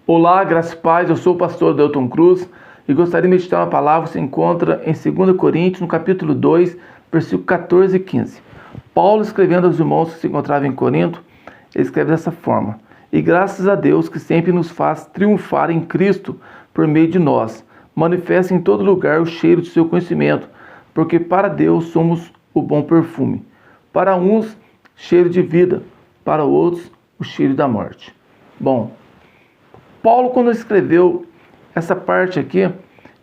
Olá, graça e paz, eu sou o pastor Delton Cruz e gostaria de meditar uma palavra que se encontra em 2 Coríntios, no capítulo 2, versículo 14 e 15. Paulo, escrevendo aos irmãos que se encontravam em Corinto, ele escreve dessa forma: E graças a Deus que sempre nos faz triunfar em Cristo por meio de nós, manifesta em todo lugar o cheiro de seu conhecimento, porque para Deus somos o bom perfume. Para uns, cheiro de vida, para outros, o cheiro da morte. Bom, Paulo, quando escreveu essa parte aqui,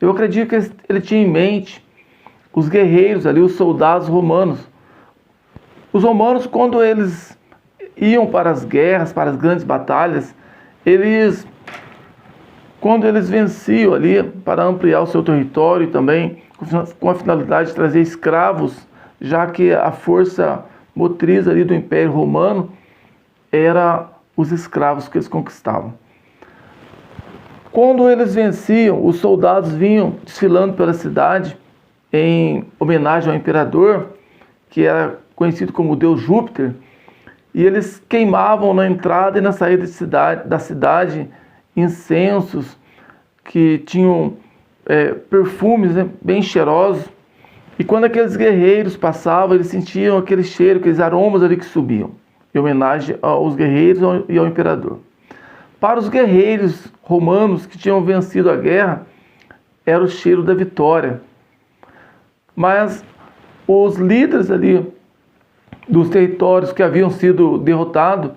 eu acredito que ele tinha em mente os guerreiros ali, os soldados romanos. Os romanos, quando eles iam para as guerras, para as grandes batalhas, quando eles venciam ali para ampliar o seu território e também com a finalidade de trazer escravos, já que a força motriz ali do Império Romano era os escravos que eles conquistavam. Quando eles venciam, os soldados vinham desfilando pela cidade em homenagem ao imperador, que era conhecido como o deus Júpiter, e eles queimavam na entrada e na saída da cidade incensos que tinham perfumes, né, bem cheirosos. E quando aqueles guerreiros passavam, eles sentiam aquele cheiro, aqueles aromas ali que subiam, em homenagem aos guerreiros e ao imperador. Para os guerreiros romanos que tinham vencido a guerra, era o cheiro da vitória. Mas os líderes ali dos territórios que haviam sido derrotados,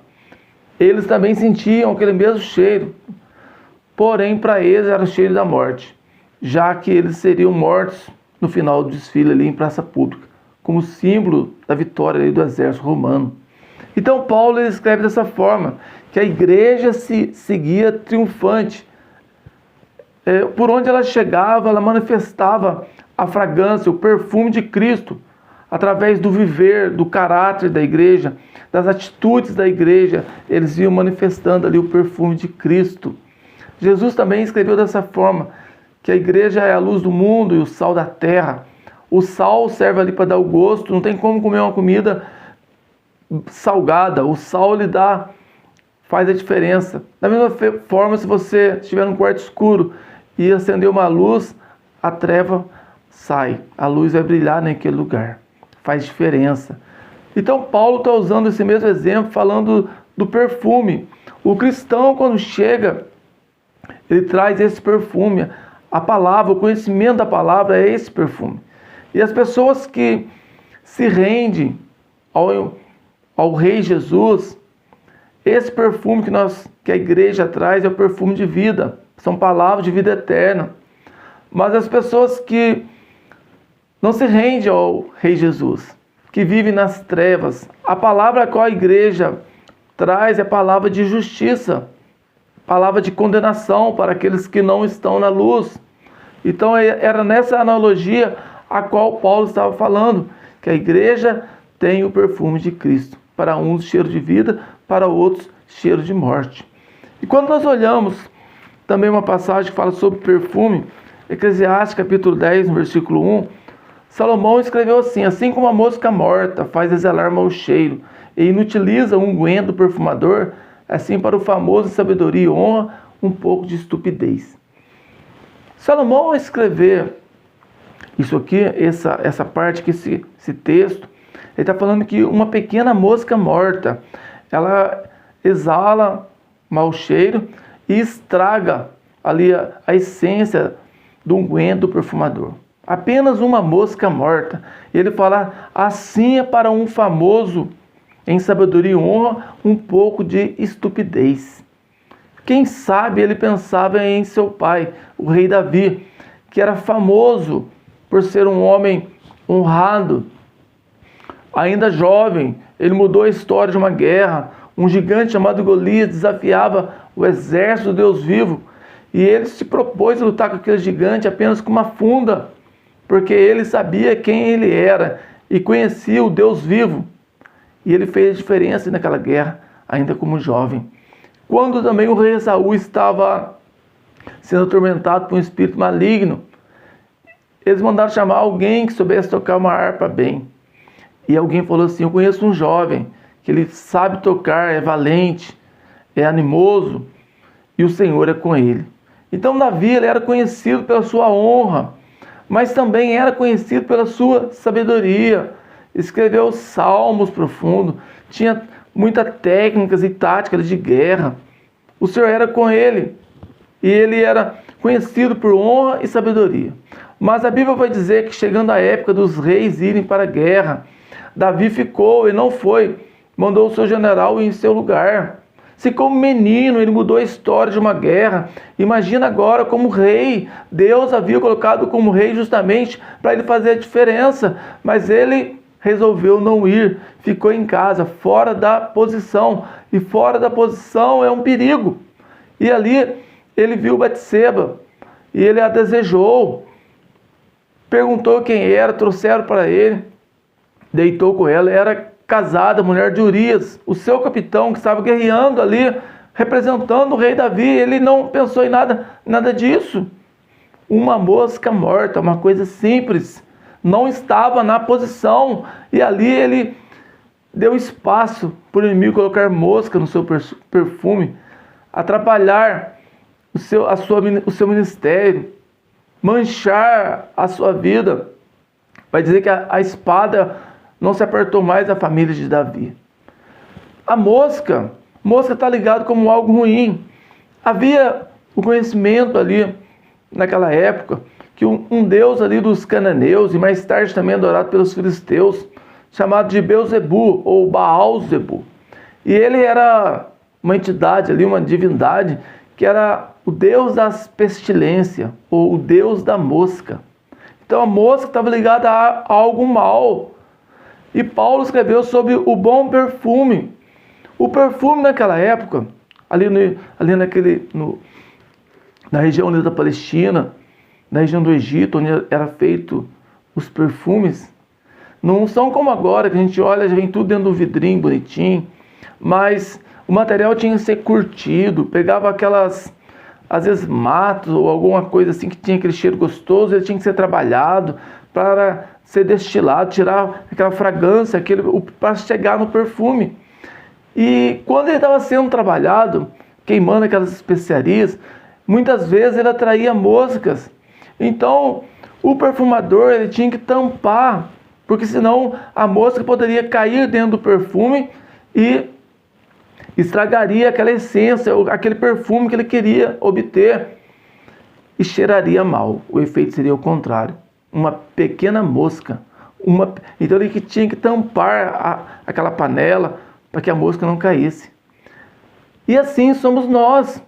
eles também sentiam aquele mesmo cheiro. Porém, para eles era o cheiro da morte, já que eles seriam mortos no final do desfile ali em praça pública, como símbolo da vitória ali do exército romano. Então Paulo ele escreve dessa forma, que a igreja seguia triunfante. Por onde ela chegava, ela manifestava a fragrância, o perfume de Cristo, através do viver, do caráter da igreja, das atitudes da igreja, eles iam manifestando ali o perfume de Cristo. Jesus também escreveu dessa forma, que a igreja é a luz do mundo e o sal da terra. O sal serve ali para dar o gosto, não tem como comer uma comida salgada, o sal faz a diferença. Da mesma forma, se você estiver num quarto escuro e acender uma luz, a treva sai, a luz vai brilhar naquele lugar, faz diferença. Então Paulo está usando esse mesmo exemplo, falando do perfume. O cristão, quando chega, ele traz esse perfume, a palavra, o conhecimento da palavra é esse perfume. E as pessoas que se rendem ao Rei Jesus, esse perfume que a igreja traz é o perfume de vida, são palavras de vida eterna. Mas as pessoas que não se rendem ao Rei Jesus, que vivem nas trevas, a palavra a qual a igreja traz é a palavra de justiça, palavra de condenação para aqueles que não estão na luz. Então era nessa analogia a qual Paulo estava falando, que a igreja tem o perfume de Cristo. Para uns cheiro de vida, para outros cheiro de morte. E quando nós olhamos também uma passagem que fala sobre perfume, Eclesiastes capítulo 10, no versículo 1, Salomão escreveu assim: assim como a mosca morta faz exalar mau cheiro e inutiliza o unguento do perfumador, assim para o famoso sabedoria e honra um pouco de estupidez. Salomão, ao escrever isso aqui, essa parte aqui, esse texto, ele está falando que uma pequena mosca morta, ela exala mau cheiro e estraga ali a essência do unguento do perfumador. Apenas uma mosca morta. E ele fala, assim é para um famoso em sabedoria e honra um pouco de estupidez. Quem sabe ele pensava em seu pai, o rei Davi, que era famoso por ser um homem honrado. Ainda jovem, ele mudou a história de uma guerra. Um gigante chamado Golias desafiava o exército do Deus vivo. E ele se propôs a lutar com aquele gigante apenas com uma funda, porque ele sabia quem ele era e conhecia o Deus vivo. E ele fez a diferença naquela guerra, ainda como jovem. Quando também o rei Saul estava sendo atormentado por um espírito maligno, eles mandaram chamar alguém que soubesse tocar uma harpa bem. E alguém falou assim, eu conheço um jovem, que ele sabe tocar, é valente, é animoso, e o Senhor é com ele. Então Davi, ele era conhecido pela sua honra, mas também era conhecido pela sua sabedoria. Escreveu salmos profundos, tinha muitas técnicas e táticas de guerra. O Senhor era com ele e ele era conhecido por honra e sabedoria. Mas a Bíblia vai dizer que chegando a época dos reis irem para a guerra, Davi ficou e não foi, mandou o seu general ir em seu lugar. Se como menino ele mudou a história de uma guerra, imagina agora como rei. Deus havia colocado como rei justamente para ele fazer a diferença, mas ele resolveu não ir, ficou em casa, fora da posição, e fora da posição é um perigo. E ali ele viu Batseba, e ele a desejou, perguntou quem era, trouxeram para ele, deitou com ela, era casada, mulher de Urias, o seu capitão que estava guerreando ali, representando o rei Davi. Ele não pensou em nada disso. Uma mosca morta, uma coisa simples, não estava na posição, e ali ele deu espaço para o inimigo colocar mosca no seu perfume, atrapalhar o seu ministério, manchar a sua vida. Vai dizer que a espada não se apertou mais a família de Davi. A mosca está ligada como algo ruim. Havia o conhecimento ali, naquela época, que um deus ali dos cananeus, e mais tarde também adorado pelos filisteus, chamado de Belzebu, ou Baal-zebu. E ele era uma entidade ali, uma divindade, que era o deus das pestilências, ou o deus da mosca. Então a mosca estava ligada a algo mal. E Paulo escreveu sobre o bom perfume. O perfume naquela época, na região ali da Palestina, na região do Egito, onde era feito os perfumes, não são como agora, que a gente olha, já vem tudo dentro do vidrinho bonitinho, mas o material tinha que ser curtido, pegava aquelas, às vezes, matos ou alguma coisa assim que tinha aquele cheiro gostoso, ele tinha que ser trabalhado para ser destilado, tirar aquela fragrância, para chegar no perfume. E quando ele estava sendo trabalhado, queimando aquelas especiarias, muitas vezes ele atraía moscas. Então, o perfumador ele tinha que tampar, porque senão a mosca poderia cair dentro do perfume e estragaria aquela essência, aquele perfume que ele queria obter, e cheiraria mal. O efeito seria o contrário. Uma pequena mosca. Então ele tinha que tampar aquela panela para que a mosca não caísse. E assim somos nós.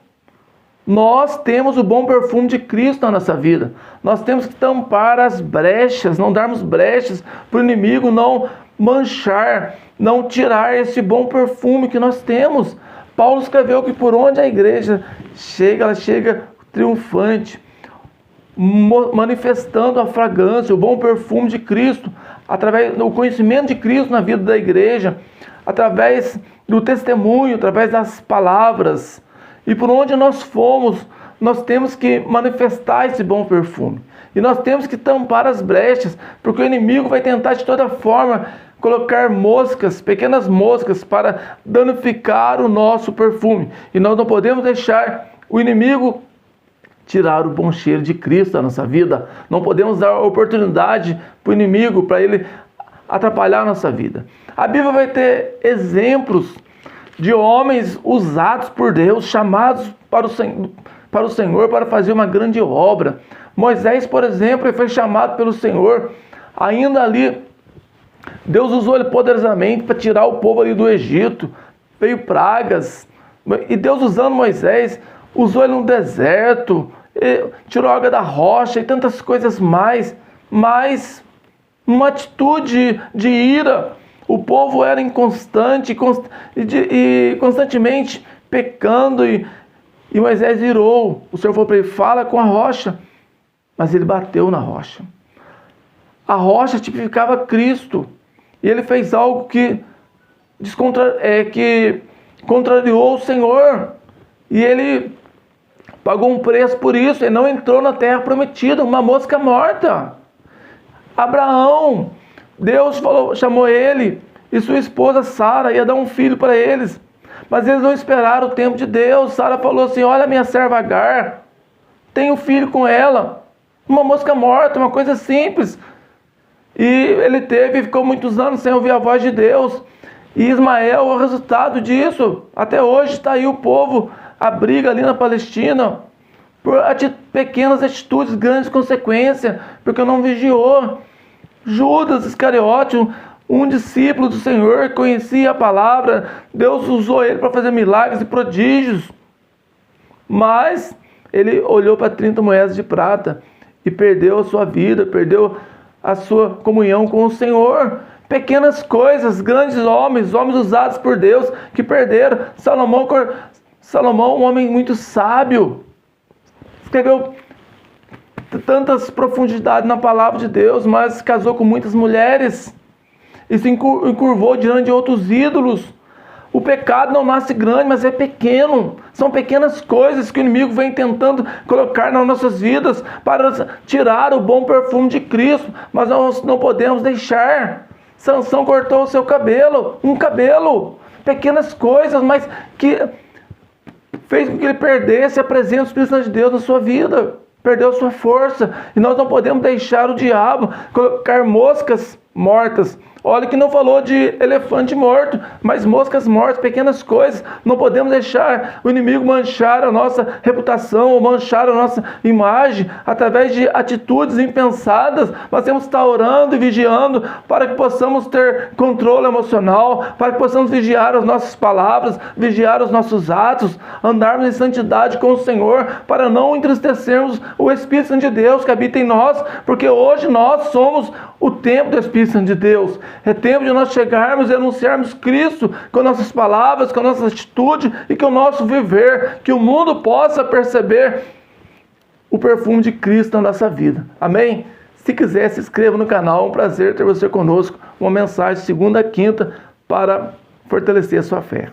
Nós temos o bom perfume de Cristo na nossa vida. Nós temos que tampar as brechas, não darmos brechas para o inimigo não manchar, não tirar esse bom perfume que nós temos. Paulo escreveu que por onde a igreja chega, ela chega triunfante, manifestando a fragrância, o bom perfume de Cristo, através do conhecimento de Cristo na vida da igreja, através do testemunho, através das palavras. E por onde nós formos, nós temos que manifestar esse bom perfume. E nós temos que tampar as brechas, porque o inimigo vai tentar de toda forma colocar moscas, pequenas moscas, para danificar o nosso perfume. E nós não podemos deixar o inimigo tirar o bom cheiro de Cristo da nossa vida. Não podemos dar oportunidade para o inimigo, para ele atrapalhar a nossa vida. A Bíblia vai ter exemplos de homens usados por Deus, chamados para o Senhor para fazer uma grande obra. Moisés, por exemplo, ele foi chamado pelo Senhor, ainda ali, Deus usou ele poderosamente para tirar o povo ali do Egito, veio pragas, e Deus usando Moisés, usou ele no deserto, tirou a água da rocha e tantas coisas mais, mas uma atitude de ira. O povo era inconstante e constantemente pecando, e Moisés irou. O Senhor falou para ele: fala com a rocha, mas ele bateu na rocha. A rocha tipificava Cristo, e ele fez algo que contrariou o Senhor, e ele pagou um preço por isso. Ele não entrou na terra prometida, uma mosca morta. Abraão, Deus chamou ele e sua esposa Sara, ia dar um filho para eles, Mas eles não esperaram o tempo de Deus. Sara falou assim: olha, minha serva Agar, tenho um filho com ela, uma mosca morta, uma coisa simples. E ele teve e ficou muitos anos sem ouvir a voz de Deus. E Ismael é o resultado disso. Até hoje está aí o povo, a briga ali na Palestina, por pequenas atitudes, grandes consequências, porque não vigiou. Judas Iscariote, um discípulo do Senhor, conhecia a palavra, Deus usou ele para fazer milagres e prodígios. Mas ele olhou para 30 moedas de prata e perdeu a sua vida, perdeu a sua comunhão com o Senhor. Pequenas coisas, grandes homens usados por Deus, que perderam. Salomão, um homem muito sábio, escreveu tantas profundidades na palavra de Deus, mas casou com muitas mulheres e se encurvou diante de outros ídolos. O pecado não nasce grande, mas é pequeno. São pequenas coisas que o inimigo vem tentando colocar nas nossas vidas para tirar o bom perfume de Cristo, mas nós não podemos deixar. Sansão cortou o seu cabelo, um cabelo, pequenas coisas, mas que fez com que ele perdesse a presença do Espírito Santo de Deus na sua vida, perdeu sua força. E nós não podemos deixar o diabo colocar moscas mortas. Olha que não falou de elefante morto, mas moscas mortas, pequenas coisas. Não podemos deixar o inimigo manchar a nossa reputação, ou manchar a nossa imagem, através de atitudes impensadas. Nós temos que estar orando e vigiando, para que possamos ter controle emocional, para que possamos vigiar as nossas palavras, vigiar os nossos atos, andarmos em santidade com o Senhor, para não entristecermos o Espírito Santo de Deus que habita em nós, porque hoje nós somos o templo do Espírito Santo de Deus. É tempo de nós chegarmos e anunciarmos Cristo com nossas palavras, com nossa atitude e com o nosso viver, que o mundo possa perceber o perfume de Cristo na nossa vida. Amém? Se quiser, se inscreva no canal. É um prazer ter você conosco. Uma mensagem segunda a quinta para fortalecer a sua fé.